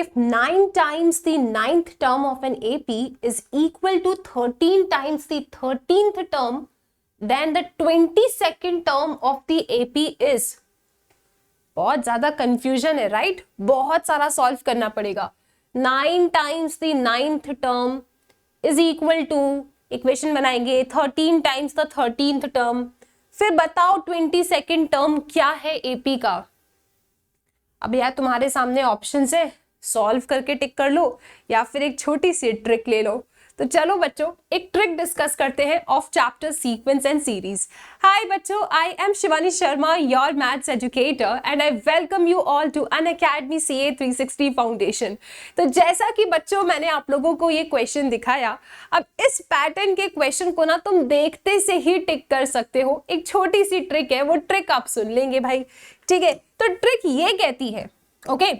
if 9 times the 9th term of an AP is equal to 13 times the 13th term, then the 22nd term of the AP is, बहुत ज्यादा confusion है right, बहुत सारा solve करना पड़ेगा। 9 times the 9th term is equal to, equation बनाएंगे 13 times the 13th term, फिर बताओ 22nd टर्म क्या है एपी का। अब यार तुम्हारे सामने ऑप्शन है, सॉल्व करके टिक कर लो या फिर एक छोटी सी ट्रिक ले लो। तो चलो बच्चों एक ट्रिक डिस्कस करते हैं of chapter sequence and series. Hi बच्चों, I am Shivani Sharma, your maths educator, and I welcome you all to Unacademy CA 360 foundation. तो जैसा कि बच्चों मैंने आप लोगों को ये क्वेश्चन दिखाया, अब इस पैटर्न के क्वेश्चन को ना तुम देखते से ही टिक कर सकते हो। एक छोटी सी ट्रिक है, वो ट्रिक आप सुन लेंगे भाई, ठीक है। तो ट्रिक ये कहती है, okay,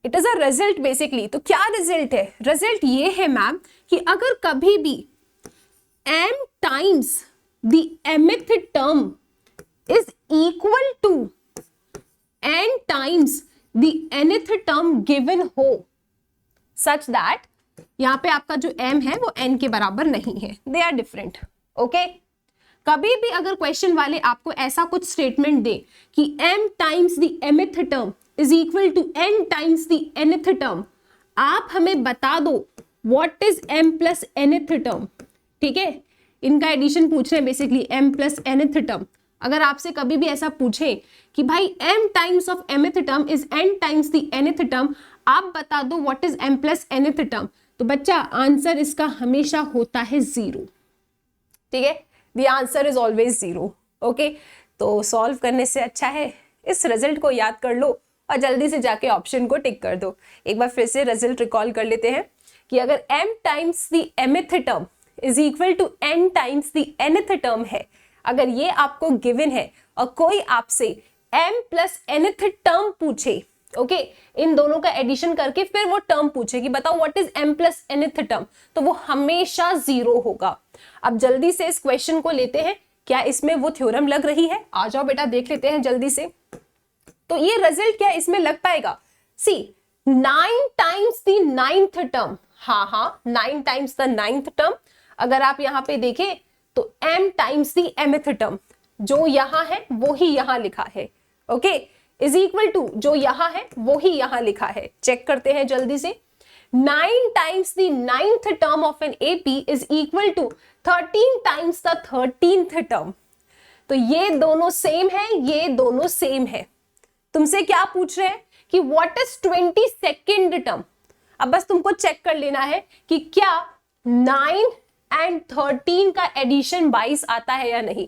it is a result basically. तो क्या रिजल्ट है? रिजल्ट ये है मैम कि अगर कभी भी m times the mth term is equal to n times the nth term given हो, सच दैट यहां पे आपका जो m है वो n के बराबर नहीं है, दे आर डिफरेंट, ओके। कभी भी अगर क्वेश्चन वाले आपको ऐसा कुछ स्टेटमेंट दे कि m times the mth term is equal to n times the nth term, आप हमें बता दो what is m plus nth term, ठीक है। इनका एडिशन पूछ रहे हैं basically, m plus nth term। अगर आपसे कभी भी ऐसा पूछे कि भाई m times of mth term is n times the nth term, आप बता दो what is m plus nth term, तो बच्चा आंसर इसका हमेशा होता है 0, ठीक है। the answer is always 0, okay. तो सॉल्व करने से अच्छा है इस रिजल्ट को याद कर लो और जल्दी से जाके ऑप्शन को टिक कर दो। एक बार फिर से रिजल्ट रिकॉल कर लेते हैं कि अगर m times the mth term is equal to n times the nth term है, अगर ये आपको गिवन है और कोई आपसे m प्लस nth टर्म पूछे, ओके, इन दोनों का एडिशन करके फिर वो टर्म पूछे कि बताओ what is m plus nth term, तो वो हमेशा 0 होगा। अब जल्दी से इस क्वेश्चन को लेते हैं, क्या इसमें वो थ्योरम लग रही है? आ जाओ बेटा देख लेते हैं जल्दी से। तो ये रिजल्ट क्या इसमें लग पाएगा? सी 9 टाइम्स द 9th टर्म, हाँ 9 टाइम्स द 9th टर्म। अगर आप यहाँ पे देखें तो m times the mth term, जो यहाँ है वो ही यहाँ लिखा है, ओके, इज इक्वल टू जो यहाँ है वो ही यहाँ लिखा है। चेक करते हैं जल्दी से। 9 times the 9th term of an AP is equal to 13 times the 13th term. तो ये दोनों सेम है, ये दोनों सेम है। तुमसे क्या पूछ रहे हैं कि व्हाट इज 22nd टर्म। अब बस तुमको चेक कर लेना है कि क्या 9 एंड 13 का एडिशन 22 आता है या नहीं।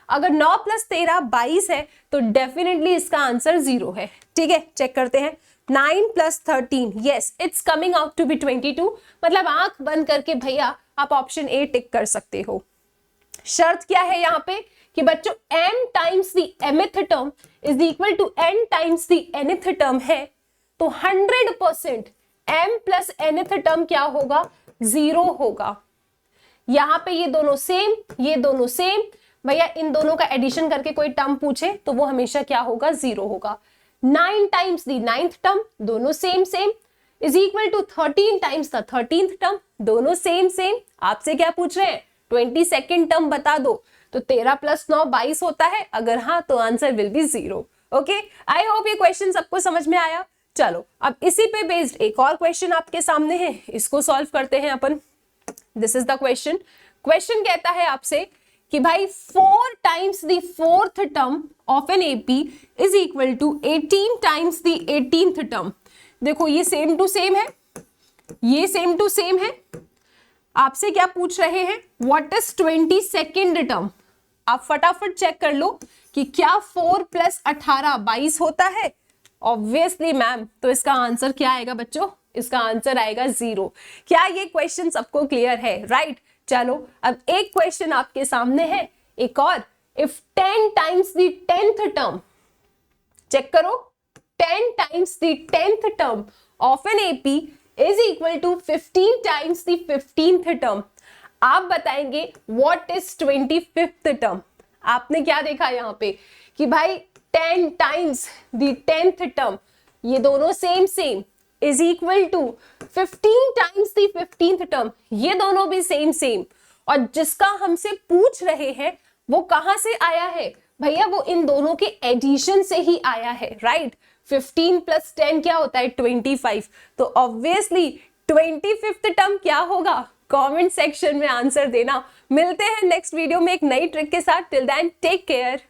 अगर 9 प्लस 13 22 है तो डेफिनेटली इसका आंसर 0 है, ठीक है। चेक करते हैं। 9 plus 13, yes it's coming out to be 22। मतलब आंख बंद करके भैया आप ऑप्शन ए टिक कर सकते हो। शर्त क्या है यहाँ पे कि बच्चों m times the mth term is equal to n times the nth term है, तो 100% m प्लस nth टर्म क्या होगा? 0 होगा। यहाँ पे ये दोनों सेम, ये दोनों सेम, भैया इन दोनों का एडिशन करके कोई टर्म पूछे तो वो हमेशा क्या होगा? 0 होगा। 9 टाइम्स द 9th टर्म, दोनों same same, is equal to 13 times the 13th term, दोनों सेम सेम। आपसे क्या पूछ रहे हैं? 22nd टर्म बता दो, तो 13 प्लस 9 22 होता है, अगर हाँ तो answer will be 0, okay. I hope ये क्वेश्चन सबको समझ में आया। चलो अब इसी पे बेस्ड एक और क्वेश्चन आपके सामने है, इसको सॉल्व करते हैं अपन। This is the question. Question कहता है आपसे कि भाई 4 times the 4th term of an AP is equal to 18 times the 18th term. देखो ये सेम टू सेम है, ये सेम टू सेम है। आपसे क्या पूछ रहे हैं? What is 22nd term. आप फटाफट चेक कर लो कि क्या 4 प्लस 18 22 होता है। ऑब्वियसली मैम, तो इसका आंसर क्या आएगा बच्चों? इसका आंसर आएगा 0। क्या ये क्वेश्चन सबको क्लियर है? राइट। चलो अब एक क्वेश्चन आपके सामने है एक और। If 10 times the 10th term, check करो, 10 times the 10th term of an AP is equal to 15 times the 15th term, आप बताएंगे what is 25th टर्म। आपने क्या देखा यहाँ पे कि भाई 10 टाइम्स the 10th टर्म, ये दोनों same same is equal to 15 times the 15th term, ये दोनों भी सेम सेम। और जिसका हमसे पूछ रहे हैं वो कहां से आया है भैया, वो इन दोनों के एडिशन से ही आया है, राइट। 15 प्लस 10 क्या होता है 25, तो ऑब्वियसली 25th टर्म क्या होगा, कमेंट सेक्शन में आंसर देना। मिलते हैं नेक्स्ट वीडियो में एक नई ट्रिक के साथ, टिल देन टेक केयर।